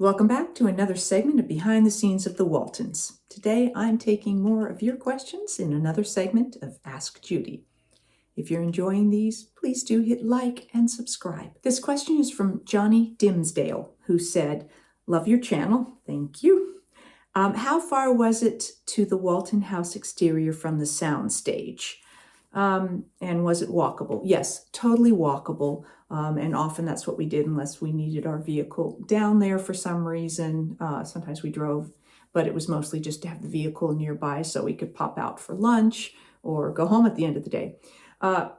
Welcome back to another segment of Behind the Scenes of the Waltons. Today I'm taking more of your questions in another segment of Ask Judy. If you're enjoying these, please do hit like and subscribe. This question is from Johnny Dimsdale, who said, "Love your channel, thank you. How far was it to the Walton House exterior from the sound stage? And was it walkable?" Yes, totally walkable. And often that's what we did unless we needed our vehicle down there for some reason. Sometimes we drove, but it was mostly just to have the vehicle nearby so we could pop out for lunch or go home at the end of the day.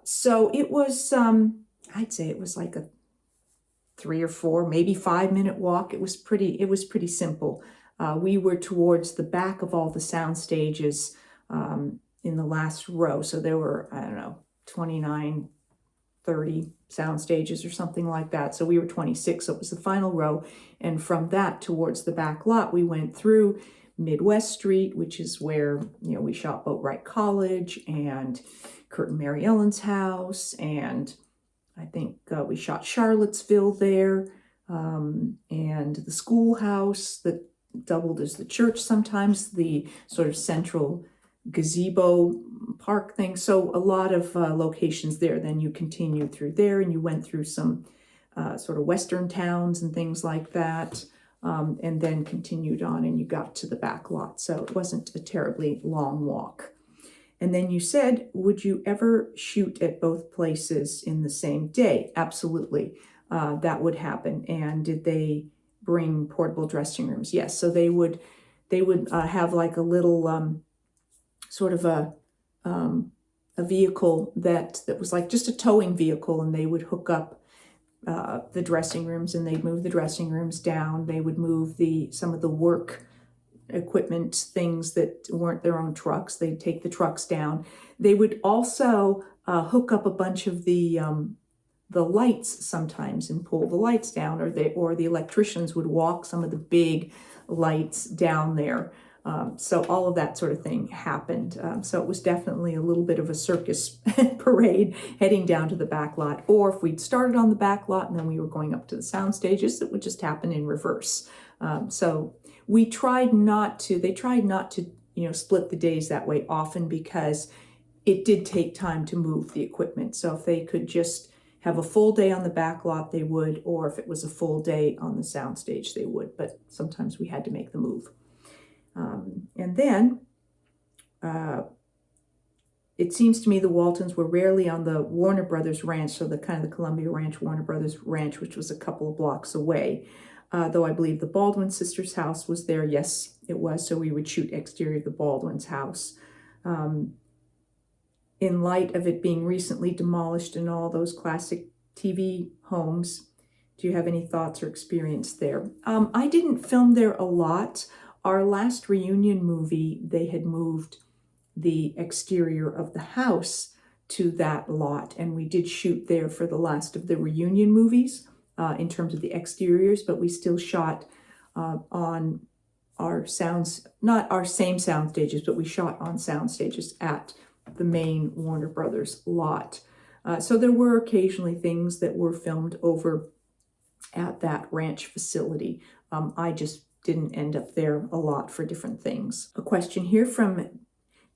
So it was, I'd say it was like a 3 or 4, maybe 5 minute walk. It was pretty simple. We were towards the back of all the sound stages, in the last row. So there were, 29, 30 sound stages or something like that. So we were 26. So it was the final row. And from that towards the back lot, we went through Midwest Street, which is where, we shot Boatwright College and Curt and Mary Ellen's house. And I think we shot Charlottesville there, and the schoolhouse that doubled as the church sometimes, the sort of central gazebo park thing. So a lot of locations there. Then you continued through there and you went through some sort of western towns and things like that, and then continued on and you got to the back lot. So it wasn't a terribly long walk. And then you said, would you ever shoot at both places in the same day? Absolutely. That would happen. And did they bring portable dressing rooms? Yes. So they would have like a little sort of a vehicle that was like just a towing vehicle, and they would hook up the dressing rooms, and they'd move the dressing rooms down. They would move some of the work equipment, things that weren't their own trucks. They'd take the trucks down. They would also hook up a bunch of the lights sometimes and pull the lights down, or the electricians would walk some of the big lights down there. So all of that sort of thing happened. So it was definitely a little bit of a circus parade heading down to the back lot. Or if we'd started on the back lot and then we were going up to the sound stages, it would just happen in reverse. So they tried not to, split the days that way often, because it did take time to move the equipment. So if they could just have a full day on the back lot, they would, or if it was a full day on the sound stage, they would. But sometimes we had to make the move. And then it seems to me the Waltons were rarely on the Warner Brothers Ranch, so the kind of the Columbia Ranch, Warner Brothers Ranch, which was a couple of blocks away. Though I believe the Baldwin sisters' house was there. Yes, it was. So we would shoot exterior of the Baldwin's house. In light of it being recently demolished and all those classic TV homes, do you have any thoughts or experience there? I didn't film there a lot. Our last reunion movie, they had moved the exterior of the house to that lot, and we did shoot there for the last of the reunion movies in terms of the exteriors, but we still shot on our sounds, not our same sound stages, but we shot on sound stages at the main Warner Brothers lot. So there were occasionally things that were filmed over at that ranch facility. I just didn't end up there a lot for different things. A question here from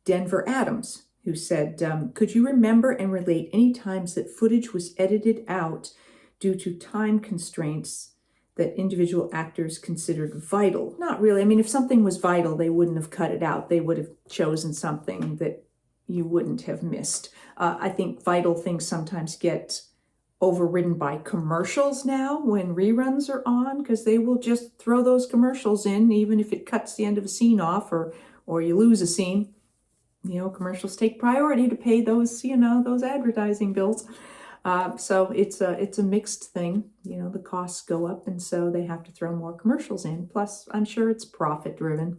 Denver Adams, who said, could you remember and relate any times that footage was edited out due to time constraints that individual actors considered vital? Not really. I mean, if something was vital, they wouldn't have cut it out. They would have chosen something that you wouldn't have missed. I think vital things sometimes get overridden by commercials now when reruns are on, because they will just throw those commercials in, even if it cuts the end of a scene off or you lose a scene. Commercials take priority to pay those, those advertising bills. So it's a mixed thing. The costs go up, and so they have to throw more commercials in. Plus, I'm sure it's profit driven.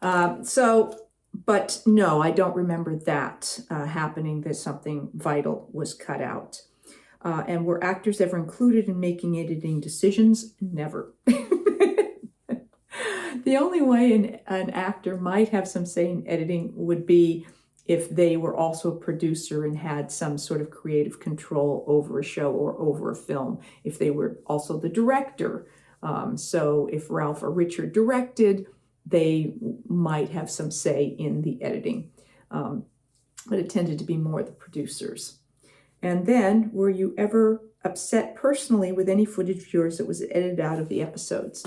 But no, I don't remember that happening, that something vital was cut out. And were actors ever included in making editing decisions? Never. The only way an actor might have some say in editing would be if they were also a producer and had some sort of creative control over a show or over a film. If they were also the director So if Ralph or Richard directed, they might have some say in the editing. But it tended to be more the producers. And then, were you ever upset personally with any footage of yours that was edited out of the episodes?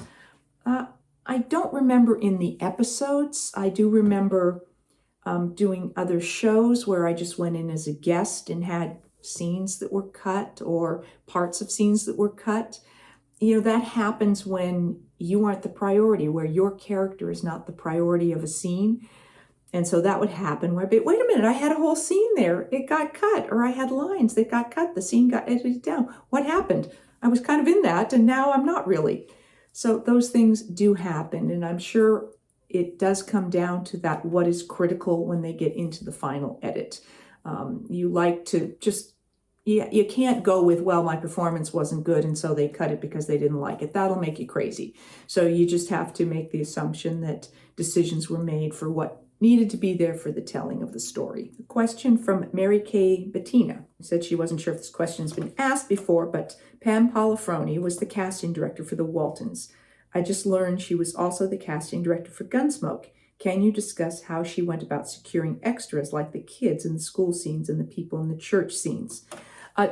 I don't remember in the episodes. I do remember doing other shows where I just went in as a guest and had scenes that were cut or parts of scenes that were cut. That happens when you aren't the priority, where your character is not the priority of a scene. And so that would happen where, but wait a minute, I had a whole scene there. It got cut, or I had lines that got cut. The scene got edited down. What happened? I was kind of in that, and now I'm not really. So those things do happen, and I'm sure it does come down to that, what is critical when they get into the final edit. You like to just, you can't go with, well, my performance wasn't good, and so they cut it because they didn't like it. That'll make you crazy. So you just have to make the assumption that decisions were made for what needed to be there for the telling of the story. A question from Mary Kay Bettina said she wasn't sure if this question has been asked before, but Pam Polifroni was the casting director for the Waltons. I just learned she was also the casting director for Gunsmoke. Can you discuss how she went about securing extras like the kids in the school scenes and the people in the church scenes?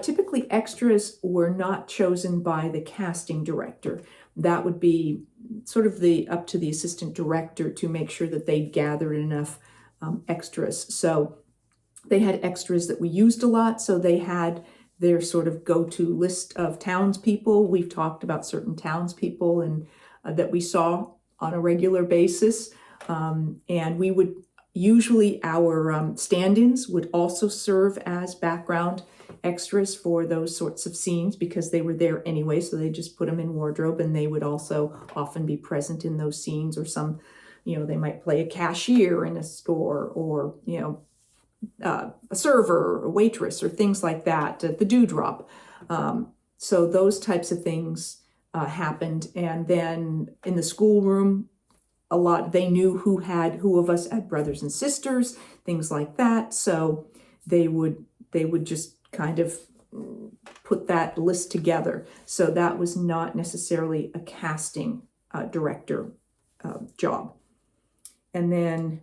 Typically, extras were not chosen by the casting director. That would be sort of up to the assistant director to make sure that they gathered enough extras. So they had extras that we used a lot. So they had their sort of go-to list of townspeople. We've talked about certain townspeople and that we saw on a regular basis. And we would usually, our stand-ins would also serve as background extras for those sorts of scenes because they were there anyway. So they just put them in wardrobe, and they would also often be present in those scenes, or some, they might play a cashier in a store, or, a server, or a waitress, or things like that, the dewdrop. So those types of things happened. And then in the schoolroom, they knew who of us had brothers and sisters, things like that. So they would just kind of put that list together. So that was not necessarily a casting director job. And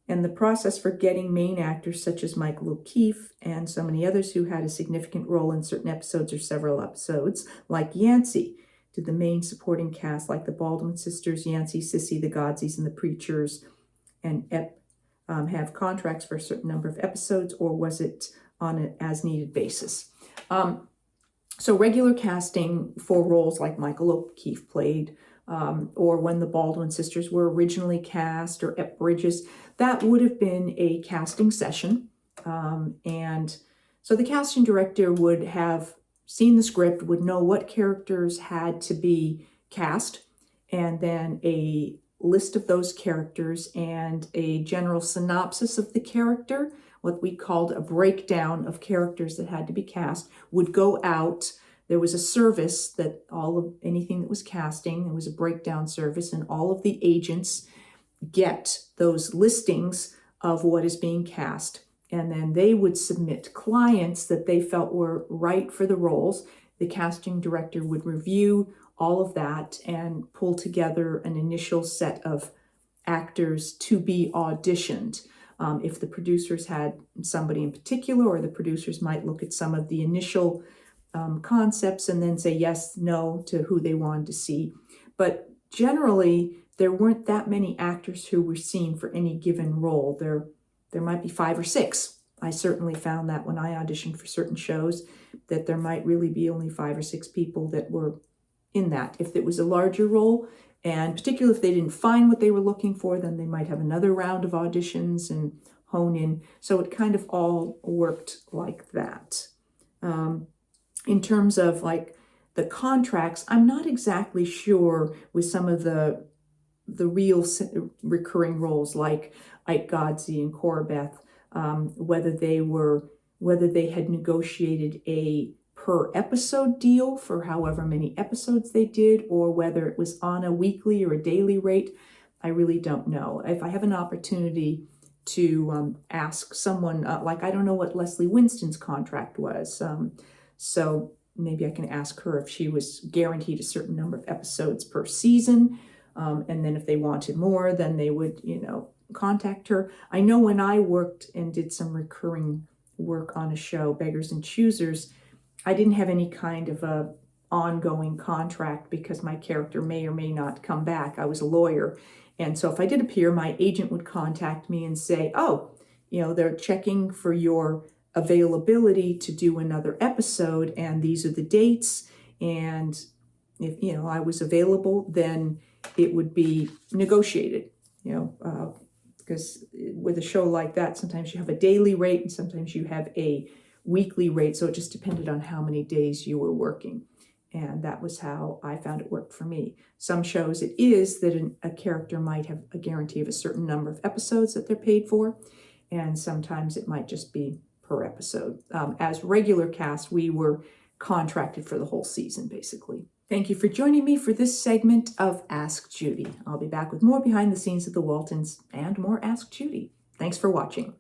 the process for getting main actors such as Michael O'Keefe and so many others who had a significant role in certain episodes or several episodes, like Yancey, to the main supporting cast, like the Baldwin sisters, Yancey, Sissy, the Godseys, and the Preachers, and have contracts for a certain number of episodes, or was it on an as-needed basis? So regular casting for roles like Michael O'Keefe played, or when the Baldwin sisters were originally cast, or Ep Bridges, that would have been a casting session. And so the casting director would have seen the script, would know what characters had to be cast, and then a list of those characters and a general synopsis of the character, what we called a breakdown of characters that had to be cast, would go out. There was a service that anything that was casting, there was a breakdown service, and all of the agents get those listings of what is being cast. And then they would submit clients that they felt were right for the roles. The casting director would review all of that and pull together an initial set of actors to be auditioned. If the producers had somebody in particular, or the producers might look at some of the initial concepts and then say yes, no to who they wanted to see. But generally, there weren't that many actors who were seen for any given role. There might be 5 or 6. I certainly found that when I auditioned for certain shows, that there might really be only 5 or 6 people that were in that. If it was a larger role, and particularly if they didn't find what they were looking for, then they might have another round of auditions and hone in. So it kind of all worked like that. In terms of like the contracts, I'm not exactly sure with some of the real recurring roles like Ike Godsey and Corbeth, whether they had negotiated a per episode deal for however many episodes they did, or whether it was on a weekly or a daily rate. I really don't know. If I have an opportunity to ask someone, like I don't know what Leslie Winston's contract was, so maybe I can ask her if she was guaranteed a certain number of episodes per season. And then if they wanted more, then they would, contact her. I know when I worked and did some recurring work on a show, Beggars and Choosers, I didn't have any kind of a ongoing contract because my character may or may not come back. I was a lawyer. And so if I did appear, my agent would contact me and say, oh, they're checking for your availability to do another episode, and these are the dates. And if, I was available, then it would be negotiated, because with a show like that, sometimes you have a daily rate and sometimes you have a weekly rate. So it just depended on how many days you were working. And that was how I found it worked for me. Some shows it is that a character might have a guarantee of a certain number of episodes that they're paid for. And sometimes it might just be per episode. As regular cast, we were contracted for the whole season, basically. Thank you for joining me for this segment of Ask Judy. I'll be back with more behind the scenes of the Waltons and more Ask Judy. Thanks for watching.